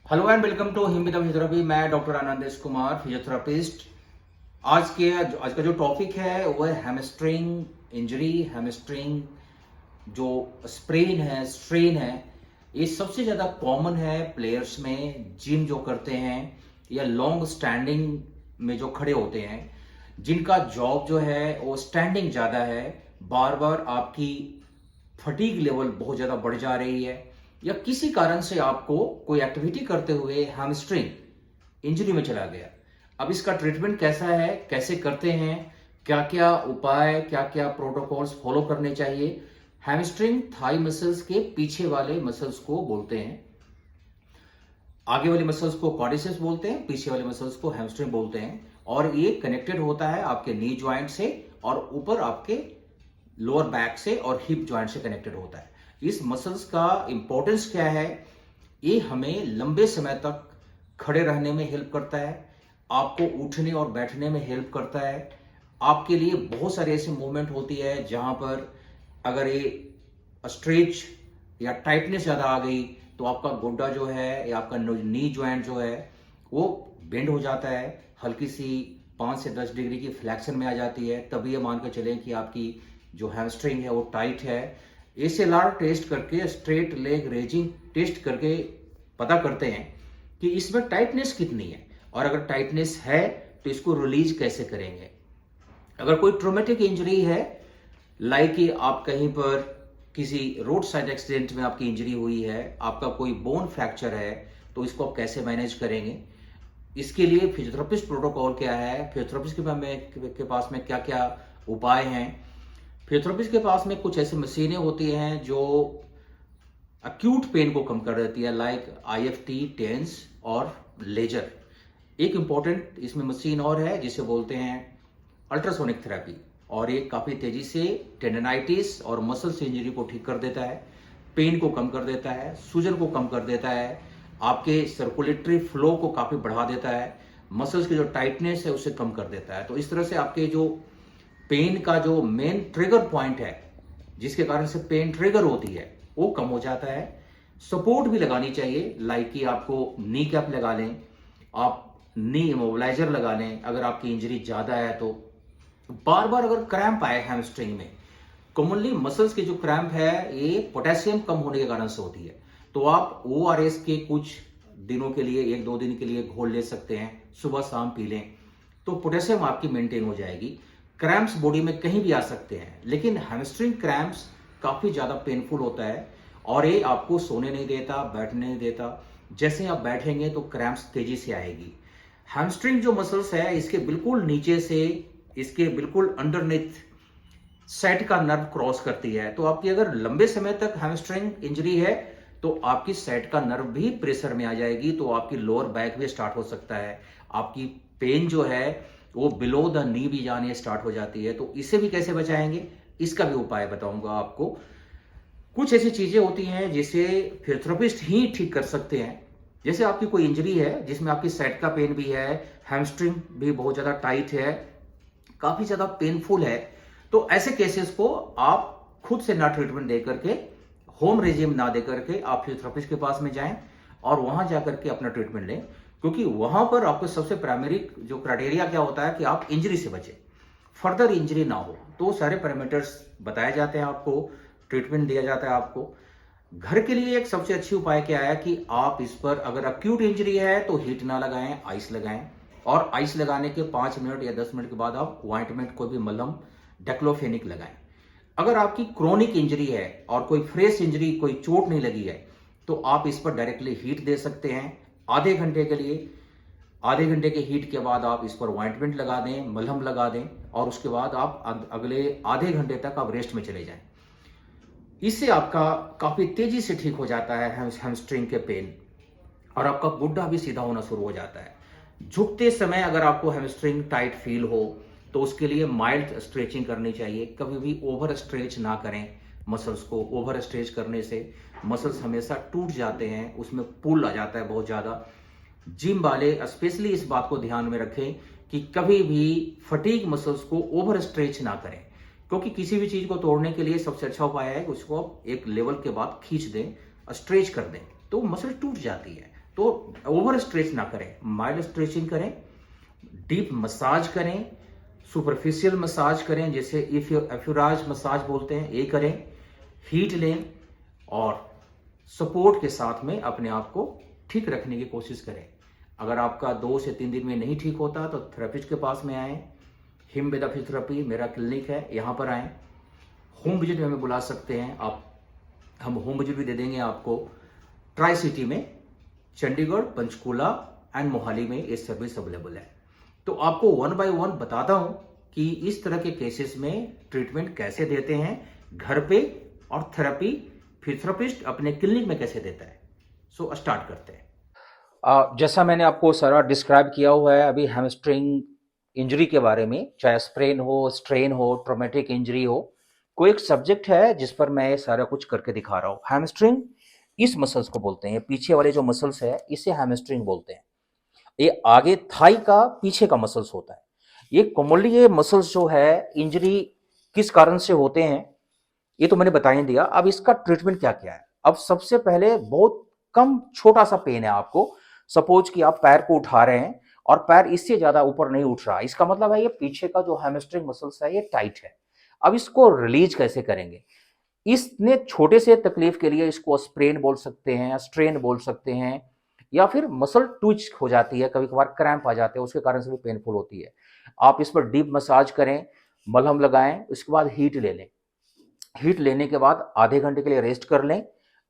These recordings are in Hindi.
Hello and welcome to him with physiotherapy. मैं डॉक्टर आनंदेश कुमार, फिजियोथेरेपिस्ट। आज का जो टॉपिक है वो है हैमस्ट्रिंग इंजरी। हैमस्ट्रिंग जो स्प्रेन है, स्ट्रेन है, ये सबसे ज़्यादा कॉमन है प्लेयर्स में, जिम जो करते हैं या लॉन्ग स्टैंडिंग में जो खड़े होते हैं, जिनका जॉब जो है वो स्टैंडिंग ज़्यादा है। बार बार आपकी फटीग लेवल बहुत ज़्यादा बढ़ जा रही है या किसी कारण से आपको कोई एक्टिविटी करते हुए हैमस्ट्रिंग इंजरी में चला गया। अब इसका ट्रीटमेंट कैसा है, कैसे करते हैं, क्या क्या उपाय, क्या क्या प्रोटोकॉल्स फॉलो करने चाहिए। हैमस्ट्रिंग थाई मसल्स के पीछे वाले मसल्स को बोलते हैं। आगे वाले मसल्स को क्वाड्रिसेप्स बोलते हैं, पीछे वाले मसल्स को हैमस्ट्रिंग बोलते हैं। और ये कनेक्टेड होता है आपके नी ज्वाइंट से और ऊपर आपके लोअर बैक से और हिप ज्वाइंट से कनेक्टेड होता है। इस मसल्स का इंपॉर्टेंस क्या है? ये हमें लंबे समय तक खड़े रहने में हेल्प करता है, आपको उठने और बैठने में हेल्प करता है। आपके लिए बहुत सारी ऐसी मूवमेंट होती है जहां पर अगर ये स्ट्रेच या टाइटनेस ज़्यादा आ गई तो आपका गोड्डा जो है या आपका नी ज्वाइंट जो है वो बेंड हो जाता है, हल्की सी 5 से 10 डिग्री की फ्लैक्शन में आ जाती है। तभी ये मान के चलें कि आपकी जो हैमस्ट्रिंग है वो टाइट है। एसएलआर टेस्ट करके, स्ट्रेट लेग रेजिंग टेस्ट करके पता करते हैं कि इसमें टाइटनेस कितनी है, और अगर टाइटनेस है तो इसको रिलीज कैसे करेंगे। अगर कोई ट्रोमेटिक इंजरी है, लाइक कि आप कहीं पर किसी रोड साइड एक्सीडेंट में आपकी इंजरी हुई है, आपका कोई बोन फ्रैक्चर है, तो इसको आप कैसे मैनेज करेंगे। इसके लिए फिजियोथेरेपिस्ट प्रोटोकॉल क्या है, फिजियोथेरेपिस्ट के पास में क्या क्या उपाय हैं। फिजियोथेरेपिस्ट के पास में कुछ ऐसी मशीनें होती हैं जो अक्यूट पेन को कम कर देती है, लाइक IFT, टेंस और लेजर। एक इंपॉर्टेंट इसमें मशीन और है जिसे बोलते हैं अल्ट्रासोनिक थेरेपी, और ये काफ़ी तेजी से टेंडनाइटिस और मसल्स इंजरी को ठीक कर देता है, पेन को कम कर देता है, सूजन को कम कर देता है, आपके सर्कुलेटरी फ्लो को काफ़ी बढ़ा देता है, मसल्स की जो टाइटनेस है उसे कम कर देता है। तो इस तरह से आपके जो पेन का जो मेन ट्रिगर पॉइंट है, जिसके कारण से पेन ट्रिगर होती है, वो कम हो जाता है। सपोर्ट भी लगानी चाहिए, लाइक कि आपको नी कैप लगा लें, आप नी इमोबिलाइजर लगा लें अगर आपकी इंजरी ज़्यादा है तो। बार बार अगर क्रैम्प आए हैमस्ट्रिंग में, कॉमनली मसल्स के जो क्रैम्प है ये पोटेशियम कम होने के कारण से होती है, तो आप ORS के कुछ दिनों के लिए, 1-2 दिन के लिए घोल ले सकते हैं, सुबह शाम पी लें तो पोटेशियम आपकी मेंटेन हो जाएगी। क्रैम्प्स बॉडी में कहीं भी आ सकते हैं, लेकिन हैमस्ट्रिंग क्रैम्प्स काफ़ी ज़्यादा पेनफुल होता है और ये आपको सोने नहीं देता, बैठने नहीं देता। जैसे आप बैठेंगे तो क्रैम्प्स तेजी से आएगी। हैमस्ट्रिंग जो मसल्स है इसके बिल्कुल नीचे से, इसके बिल्कुल अंडरनेथ सेट का नर्व क्रॉस करती है, तो आपकी अगर लंबे समय तक हैमस्ट्रिंग इंजरी है तो आपकी सेट का नर्व भी प्रेशर में आ जाएगी, तो आपकी लोअर बैक भी स्टार्ट हो सकता है, आपकी पेन जो है वो बिलो द नी भी जाने स्टार्ट हो जाती है। तो इसे भी कैसे बचाएंगे, इसका भी उपाय बताऊंगा आपको। कुछ ऐसी चीजें होती हैं जिसे फिजियोथेरेपिस्ट ही ठीक कर सकते हैं। जैसे आपकी कोई इंजरी है जिसमें आपकी सेट का पेन भी है, हैमस्ट्रिंग भी बहुत ज्यादा टाइट है, काफी ज्यादा पेनफुल है, तो ऐसे केसेस को आप खुद से ना ट्रीटमेंट दे करके, होम रेजिम ना दे करके आप फिजियोथेरेपिस्ट के पास में जाएं और वहां जाकर के अपना ट्रीटमेंट लें, क्योंकि वहां पर आपको सबसे प्राइमरी जो क्राइटेरिया क्या होता है कि आप इंजरी से बचें, फर्दर इंजरी ना हो। तो सारे पैरामीटर्स बताए जाते हैं आपको, ट्रीटमेंट दिया जाता है आपको। घर के लिए एक सबसे अच्छी उपाय क्या है कि आप इस पर, अगर अक्यूट इंजरी है तो हीट ना लगाएं, आइस लगाएं, और आइस लगाने के 5 मिनट या 10 मिनट के बाद आप ऑइंटमेंट, कोई भी मलहम, डेक्लोफेनिक लगाएं। अगर आपकी क्रोनिक इंजरी है और कोई फ्रेश इंजरी, कोई चोट नहीं लगी है, तो आप इस पर डायरेक्टली हीट दे सकते हैं आधे घंटे के लिए। आधे घंटे के हीट के बाद आप इस पर ऑइंटमेंट लगा दें, मलहम लगा दें, और उसके बाद आप अगले आधे घंटे तक आप रेस्ट में चले जाएं। इससे आपका काफी तेजी से ठीक हो जाता है हैमस्ट्रिंग के पेन, और आपका गुड्डा भी सीधा होना शुरू हो जाता है। झुकते समय अगर आपको हैमस्ट्रिंग टाइट फील हो तो उसके लिए माइल्ड स्ट्रेचिंग करनी चाहिए। कभी भी ओवर स्ट्रेच ना करें मसल्स को। ओवर स्ट्रेच करने से मसल्स हमेशा टूट जाते हैं, उसमें पुल आ जाता है बहुत ज़्यादा। जिम वाले स्पेशली इस बात को ध्यान में रखें कि कभी भी फटीग मसल्स को ओवर स्ट्रेच ना करें, क्योंकि किसी भी चीज़ को तोड़ने के लिए सबसे अच्छा उपाय है कि उसको एक लेवल के बाद खींच दें, स्ट्रेच कर दें, तो मसल टूट जाती है। तो ओवर स्ट्रेच ना करें, माइल्ड स्ट्रेचिंग करें, डीप मसाज करें, सुपरफिशियल मसाज करें, जैसे एफ्यूराज मसाज बोलते हैं, ये करें, हीट लें और सपोर्ट के साथ में अपने आप को ठीक रखने की कोशिश करें। अगर आपका 2 से 3 दिन में नहीं ठीक होता तो थेरेपिस्ट के पास में आएँ। हिमवेदा फिजियोथेरेपी मेरा क्लिनिक है, यहाँ पर आएँ। होम विजिट हमें बुला सकते हैं आप, हम होम विजिट भी दे देंगे आपको। ट्राई सिटी में चंडीगढ़, पंचकूला एंड मोहाली में ये सर्विस अवेलेबल है। तो आपको 1 बाय 1 बताता हूं कि इस तरह के केसेस में ट्रीटमेंट कैसे देते हैं घर पे, और थेरेपी फिजियोथेरेपिस्ट अपने क्लिनिक में कैसे देता है। सो स्टार्ट करते हैं। जैसा मैंने आपको सारा डिस्क्राइब किया हुआ है अभी हैमस्ट्रिंग इंजरी के बारे में, चाहे स्प्रेन हो, स्ट्रेन हो, ट्रोमेटिक इंजरी हो, कोई एक सब्जेक्ट है जिस पर मैं सारा कुछ करके दिखा रहा हूँ। हैमस्ट्रिंग इस मसल्स को बोलते हैं, पीछे वाले जो मसल्स है इसे हैमस्ट्रिंग बोलते हैं। ये आगे थाई का पीछे का मसल्स होता है। ये कॉमनली ये मसल्स जो है इंजरी किस कारण से होते हैं ये तो मैंने बता ही दिया। अब इसका ट्रीटमेंट क्या क्या है। अब सबसे पहले बहुत कम छोटा सा पेन है आपको। सपोज कि आप पैर को उठा रहे हैं और पैर इससे ज्यादा ऊपर नहीं उठ रहा, इसका मतलब है ये पीछे का जो हैमस्ट्रिंग मसल्स है ये टाइट है। अब इसको रिलीज कैसे करेंगे। इसने छोटे से तकलीफ के लिए इसको स्प्रेन बोल सकते हैं, स्ट्रेन बोल सकते हैं, या फिर मसल ट्विच हो जाती है, कभी कभार क्रैम्प आ जाते हैं, उसके कारण से भी पेनफुल होती है। आप इस पर डीप मसाज करें, मलहम लगाएं, उसके बाद हीट ले लें। हीट लेने के बाद आधे घंटे के लिए रेस्ट कर लें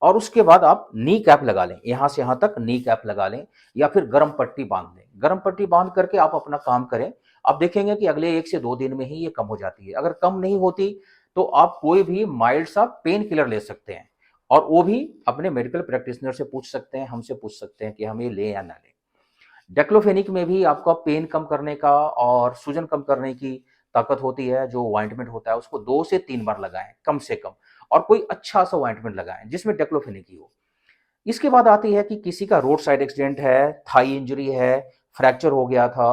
और उसके बाद आप नी कैप लगा लें, यहां से यहां तक नी कैप लगा लें, या फिर गर्म पट्टी बांध लें। गर्म पट्टी बांध करके आप अपना काम करें। आप देखेंगे कि अगले 1 से 2 दिन में ही ये कम हो जाती है। अगर कम नहीं होती तो आप कोई भी माइल्ड सा पेन किलर ले सकते हैं, और वो भी अपने मेडिकल प्रैक्टिशनर से पूछ सकते हैं, हमसे पूछ सकते हैं कि हम ये लें या ना लें। डेक्लोफेनिक में भी आपका पेन कम करने का और सूजन कम करने की ताकत होती है। जो ऑइंटमेंट होता है उसको 2 से 3 बार लगाएं कम से कम, और कोई अच्छा सा ऑइंटमेंट लगाएं जिसमें डेक्लोफेनिक ही हो। इसके बाद आती है कि किसी का रोड साइड एक्सीडेंट है, थाई इंजरी है, फ्रैक्चर हो गया था,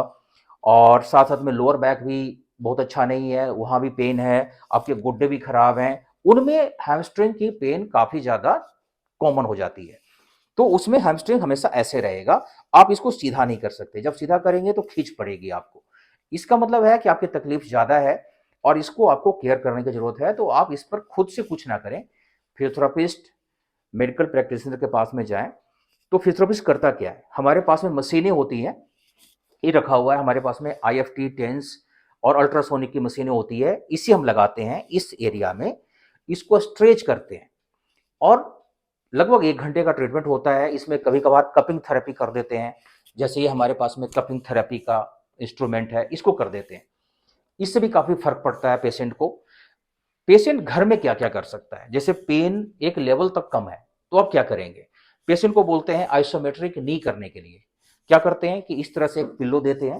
और साथ साथ में लोअर बैक भी बहुत अच्छा नहीं है, वहां भी पेन है, आपके गुड्डे भी खराब हैं, उनमें हैमस्ट्रिंग की पेन काफी ज्यादा कॉमन हो जाती है। तो उसमें हैमस्ट्रिंग हमेशा ऐसे रहेगा, आप इसको सीधा नहीं कर सकते। जब सीधा करेंगे तो खींच पड़ेगी आपको। इसका मतलब है कि आपकी तकलीफ ज्यादा है और इसको आपको केयर करने की जरूरत है। तो आप इस पर खुद से कुछ ना करें, फिजियोथेरेपिस्ट, मेडिकल प्रैक्टिशनर के पास में जाएं। तो फिजियोथेरेपिस्ट करता क्या है, हमारे पास में मशीनें होती हैं, ये रखा हुआ है हमारे पास में, IFT, टेंस और अल्ट्रासोनिक की मशीनें होती है, इसे हम लगाते हैं इस एरिया में, इसको स्ट्रेच करते हैं, और लगभग 1 घंटे का ट्रीटमेंट होता है। इसमें कभी कभार कपिंग थेरेपी कर देते हैं, जैसे ये हमारे पास में कपिंग थेरेपी का इंस्ट्रूमेंट है, इसको कर देते हैं। इससे भी काफी फर्क पड़ता है पेशेंट को। पेशेंट घर में क्या क्या कर सकता है, जैसे पेन एक लेवल तक कम है तो आप क्या करेंगे। पेशेंट को बोलते हैं आइसोमेट्रिक नी करने के लिए। क्या करते हैं कि इस तरह से एक पिल्लो देते हैं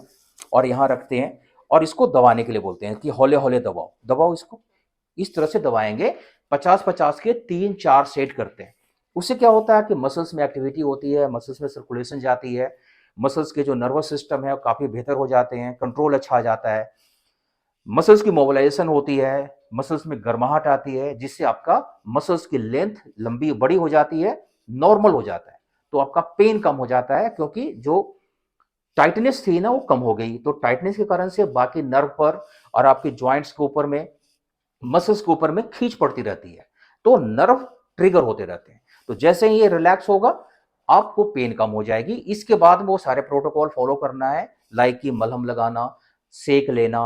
और यहां रखते हैं, और इसको दबाने के लिए बोलते हैं कि हौले हौले दबाओ दबाओ, इसको इस तरह से दबाएंगे। 50-50 के 3-4 सेट करते हैं। उससे क्या होता है कि मसल्स में एक्टिविटी होती है, मसल्स में सर्कुलेशन जाती है, मसल्स के जो नर्वस सिस्टम है वो काफी बेहतर हो जाते हैं, कंट्रोल अच्छा आ जाता है, मसल्स की मोबिलाइजेशन होती है, मसल्स में गर्माहट आती है, जिससे आपका मसल्स की लेंथ लंबी बड़ी हो जाती है, नॉर्मल हो जाता है। तो आपका पेन कम हो जाता है, क्योंकि जो टाइटनेस थी ना वो कम हो गई। तो टाइटनेस के कारण से बाकी नर्व पर और आपके जॉइंट्स के ऊपर में, मसल्स के ऊपर में खींच पड़ती रहती है, तो नर्व ट्रिगर होते रहते हैं। तो जैसे ही ये रिलैक्स होगा आपको पेन कम हो जाएगी। इसके बाद में वो सारे प्रोटोकॉल फॉलो करना है, लाइक कि मलहम लगाना, सेक लेना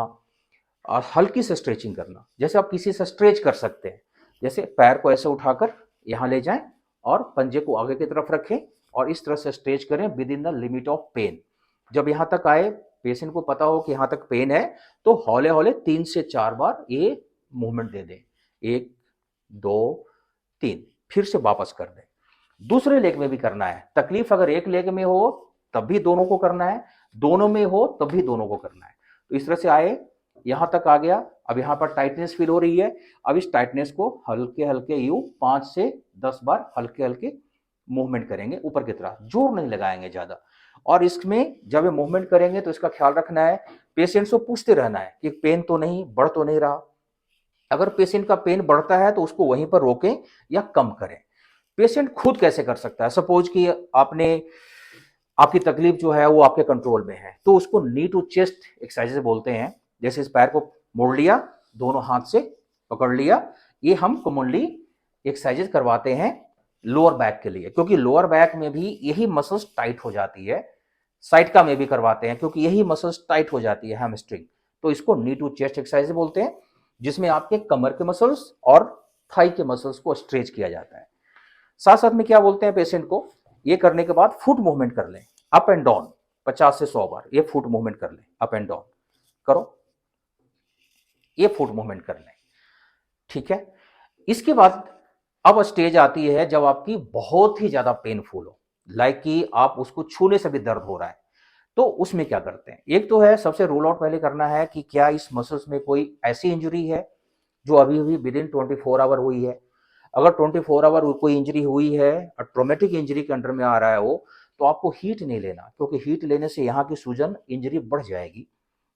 और हल्की से स्ट्रेचिंग करना। जैसे आप किसी से स्ट्रेच कर सकते हैं, जैसे पैर को ऐसे उठाकर यहां ले जाएं और पंजे को आगे की तरफ रखें और इस तरह से स्ट्रेच करें within the limit of pain. जब यहां तक आए, पेशेंट को पता हो कि यहां तक पेन है, तो हौले हौले 3 से 4 बार ये मूवमेंट दे दें, 1 2 3, फिर से वापस कर दें। दूसरे लेग में भी करना है। तकलीफ अगर एक लेग में हो तब भी दोनों को करना है, दोनों में हो तब भी दोनों को करना है। तो इस तरह से आए, यहां तक आ गया, अब यहां पर टाइटनेस फील हो रही है। अब इस टाइटनेस को हल्के हल्के यूं 5 से 10 बार हल्के हल्के मूवमेंट करेंगे ऊपर की तरफ, जोर नहीं लगाएंगे ज्यादा। और इसमें जब ये मूवमेंट करेंगे तो इसका ख्याल रखना है, पेशेंट को पूछते रहना है कि पेन तो नहीं, बढ़ तो नहीं रहा। अगर पेशेंट का पेन बढ़ता है तो उसको वहीं पर रोकें या कम करें। पेशेंट खुद कैसे कर सकता है। सपोज कि आपने आपकी तकलीफ जो है वो आपके कंट्रोल में है, तो उसको नी टू चेस्ट एक्सरसाइजेस बोलते हैं। जैसे इस पैर को मोड़ लिया, दोनों हाथ से पकड़ लिया, ये हम कॉमनली एक्सरसाइजेस करवाते हैं लोअर बैक के लिए, क्योंकि लोअर बैक में भी यही मसल्स टाइट हो जाती है। साइटका में भी करवाते हैं क्योंकि यही मसल्स टाइट हो जाती है, हैमस्ट्रिंग। तो इसको नी टू चेस्ट एक्सरसाइज बोलते हैं, जिसमें आपके कमर के मसल्स और थाई के मसल्स को स्ट्रेच किया जाता है। साथ साथ में क्या बोलते हैं पेशेंट को, ये करने के बाद फुट मूवमेंट कर लें, अप एंड डाउन 50 से 100 बार ये फुट मूवमेंट कर लें, अप एंड डाउन करो, ये फुट मूवमेंट कर लें, ठीक है। इसके बाद अब स्टेज आती है जब आपकी बहुत ही ज्यादा पेनफुल हो, लाइक कि आप उसको छूने से भी दर्द हो रहा है, तो उसमें क्या करते हैं। एक तो है सबसे रूल आउट पहले करना है कि क्या इस मसल्स में कोई ऐसी इंजरी है जो अभी अभी विद इन 24 आवर हुई है। अगर 24 आवर कोई इंजरी हुई है और ट्रोमेटिक इंजरी के अंडर में आ रहा है वो, तो आपको हीट नहीं लेना, क्योंकि हीट लेने से यहाँ की सूजन इंजरी बढ़ जाएगी,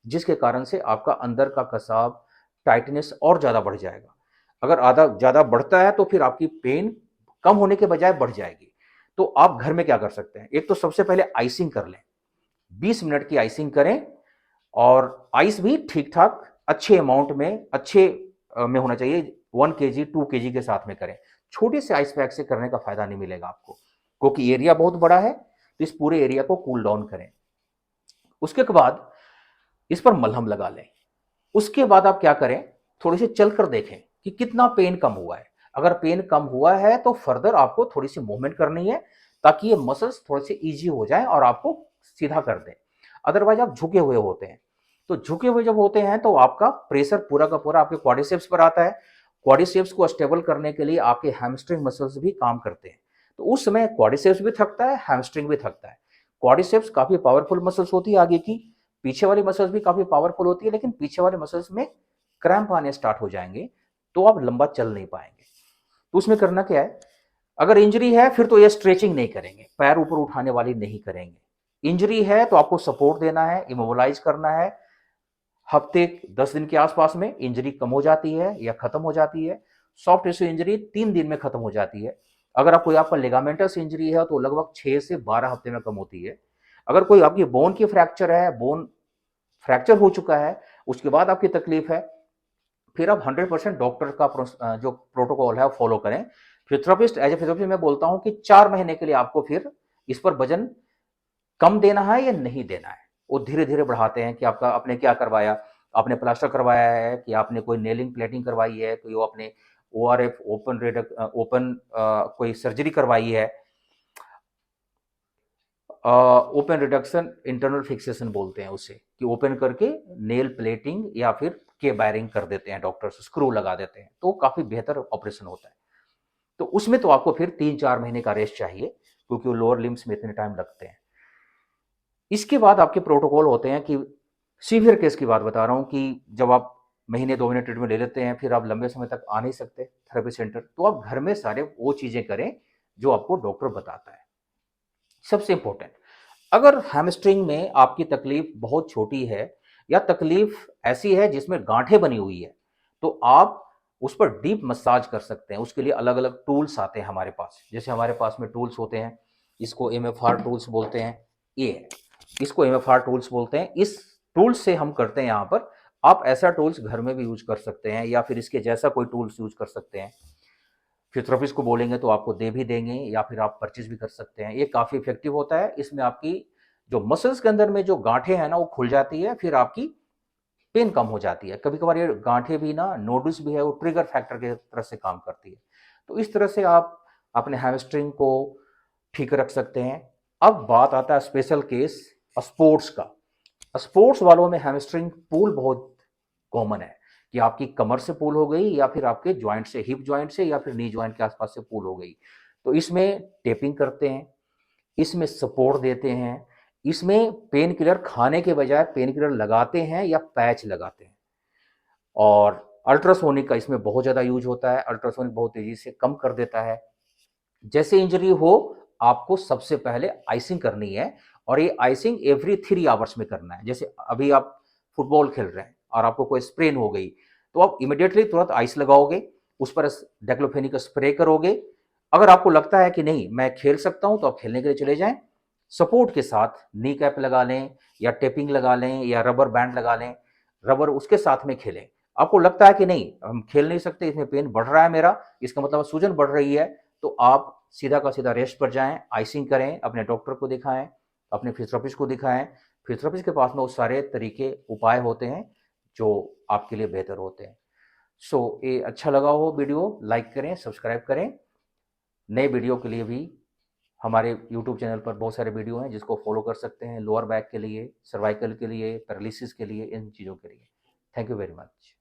जिसके कारण से आपका अंदर का कसाव, टाइटनेस और ज़्यादा बढ़ जाएगा। अगर आधा ज़्यादा बढ़ता है तो फिर आपकी पेन कम होने के बजाय बढ़ जाएगी। तो आप घर में क्या कर सकते हैं, एक तो सबसे पहले आइसिंग कर लें, 20 मिनट की आइसिंग करें, और आइस भी ठीक ठाक अच्छे अमाउंट में, अच्छे में होना चाहिए, 1 kg 2 kg के साथ में करें। छोटे से आइस पैक से करने का फायदा नहीं मिलेगा आपको, क्योंकि एरिया बहुत बड़ा है, तो इस पूरे एरिया को कूल डाउन करें। उसके बाद इस पर मलहम लगा लें। उसके बाद आप क्या करें, थोड़ी सी चल कर देखें कि कितना पेन कम हुआ है। अगर पेन कम हुआ है तो फर्दर आपको थोड़ी सी मूवमेंट करनी है, ताकि ये मसल्स थोड़े से ईजी हो जाए और आपको सीधा कर दें। अदरवाइज आप झुके हुए होते हैं, तो झुके हुए जब होते हैं तो आपका प्रेशर पूरा का पूरा आपके क्वाड्रिसेप्स पर आता है। क्वाड्रिसेप्स को स्टेबल करने के लिए आपके हैमस्ट्रिंग मसल्स भी काम करते हैं, तो उस समय क्वाड्रिसेप्स भी थकता है, हैमस्ट्रिंग भी थकता है। क्वाड्रिसेप्स काफी पावरफुल मसल्स होती है आगे की, पीछे वाली मसल्स भी काफी पावरफुल होती है, लेकिन पीछे वाले मसल्स में क्रैम्प आने स्टार्ट हो जाएंगे, तो आप लंबा चल नहीं पाएंगे। तो उसमें करना क्या है, अगर इंजरी है फिर तो ये स्ट्रेचिंग नहीं करेंगे, पैर ऊपर उठाने वाली नहीं करेंगे। इंजरी है तो आपको सपोर्ट देना है, इमोबिलाइज करना है। हफ्ते 10 दिन के आसपास में इंजरी कम हो जाती है या खत्म हो जाती है। सॉफ्ट टिश्यू इंजरी 3 दिन में खत्म हो जाती है। अगर आप कोई आपका लिगामेंटस इंजरी है तो लगभग 6 से 12 हफ्ते में कम होती है। अगर कोई आपकी बोन की फ्रैक्चर है, बोन फ्रैक्चर हो चुका है, उसके बाद आपकी तकलीफ है, फिर आप 100% डॉक्टर का जो प्रोटोकॉल है वो फॉलो करें। फिजियोथेरेपिस्ट, एज ए फिजियोथेरेपिस्ट मैं बोलता हूं कि 4 महीने के लिए आपको फिर इस पर वजन कम देना है या नहीं देना है। वो धीरे धीरे बढ़ाते हैं कि आपका आपने क्या करवाया, आपने प्लास्टर करवाया है कि आपने कोई नेलिंग प्लेटिंग करवाई है, कोई वो आपने ORF ओपन कोई सर्जरी करवाई है, ओपन रिडक्शन इंटरनल फिक्सेशन बोलते हैं उसे, कि ओपन करके नेल प्लेटिंग या फिर के बायरिंग कर देते हैं डॉक्टर्स, स्क्रू लगा देते हैं, तो काफी बेहतर ऑपरेशन होता है। तो उसमें तो आपको फिर 3-4 महीने का रेस्ट चाहिए, क्योंकि वो लोअर लिम्स में इतने टाइम लगते हैं। इसके बाद आपके प्रोटोकॉल होते हैं कि सीवियर केस की बात बता रहा हूं, कि जब आप महीने 2 महीने ट्रीटमेंट ले लेते हैं, फिर आप लंबे समय तक आ नहीं सकते थेरेपी सेंटर, तो आप घर में सारे वो चीजें करें जो आपको डॉक्टर बताता है। सबसे इंपॉर्टेंट, अगर हैमस्ट्रिंग में आपकी तकलीफ बहुत छोटी है या तकलीफ ऐसी है जिसमें गांठें बनी हुई है, तो आप उस पर डीप मसाज कर सकते हैं। उसके लिए अलग अलग टूल्स आते हैं हमारे पास, जैसे हमारे पास में टूल्स होते हैं, इसको MFR टूल्स बोलते हैं, ये है, इसको MFR टूल्स बोलते हैं। इस टूल्स से हम करते हैं यहाँ पर। आप ऐसा टूल्स घर में भी यूज कर सकते हैं, या फिर इसके जैसा कोई टूल्स यूज कर सकते हैं। फिजियोथेरेपिस्ट को बोलेंगे तो आपको दे भी देंगे, या फिर आप परचेज भी कर सकते हैं। ये काफ़ी इफेक्टिव होता है। इसमें आपकी जो मसल्स के अंदर में जो गांठें हैं ना, वो खुल जाती है, फिर आपकी पेन कम हो जाती है। कभी कभार ये गांठें भी ना, नोडल्स भी है, वो ट्रिगर फैक्टर की तरह से काम करती है। तो इस तरह से आप अपने हैमस्ट्रिंग को ठीक रख सकते हैं। अब बात आता है स्पेशल केस स्पोर्ट्स का। स्पोर्ट्स वालों में हैमस्ट्रिंग पुल बहुत कॉमन है, कि आपकी कमर से पुल हो गई, या फिर आपके जॉइंट से, हिप जॉइंट से, या फिर नी जॉइंट के आसपास से पुल हो गई। तो इसमें टेपिंग करते हैं, इसमें सपोर्ट देते हैं, इसमें पेन किलर खाने के बजाय पेन किलर लगाते हैं या पैच लगाते हैं। और अल्ट्रासोनिक का इसमें बहुत ज़्यादा यूज होता है। अल्ट्रासोनिक बहुत तेजी से कम कर देता है। जैसे इंजरी हो, आपको सबसे पहले आइसिंग करनी है, और ये आइसिंग एवरी 3 आवर्स में करना है। जैसे अभी आप फुटबॉल खेल रहे हैं और आपको कोई स्प्रेन हो गई, तो आप इमिडिएटली तुरंत आइस लगाओगे, उस पर डेक्लोफेनिक स्प्रे करोगे। अगर आपको लगता है कि नहीं मैं खेल सकता हूं, तो आप खेलने के लिए चले जाएं। सपोर्ट के साथ नी कैप लगा लें या टेपिंग लगा लें या रबर बैंड लगा लें, रबर उसके साथ में खेलें। आपको लगता है कि नहीं हम खेल नहीं सकते, इसमें पेन बढ़ रहा है मेरा, इसका मतलब सूजन बढ़ रही है, तो आप सीधा का सीधा रेस्ट पर जाएं, आइसिंग करें, अपने डॉक्टर को दिखाएं, अपने फिजियोथेरेपिस्ट को दिखाएं। फिजियोथेरेपिस्ट के पास में वो सारे तरीके उपाय होते हैं जो आपके लिए बेहतर होते हैं। सो ये अच्छा लगा हो वीडियो, लाइक करें, सब्सक्राइब करें। नए वीडियो के लिए भी हमारे यूट्यूब चैनल पर बहुत सारे वीडियो हैं जिसको फॉलो कर सकते हैं, लोअर बैक के लिए, सर्वाइकल के लिए, पैरालिसिस के लिए, इन चीज़ों के लिए। Thank you very much.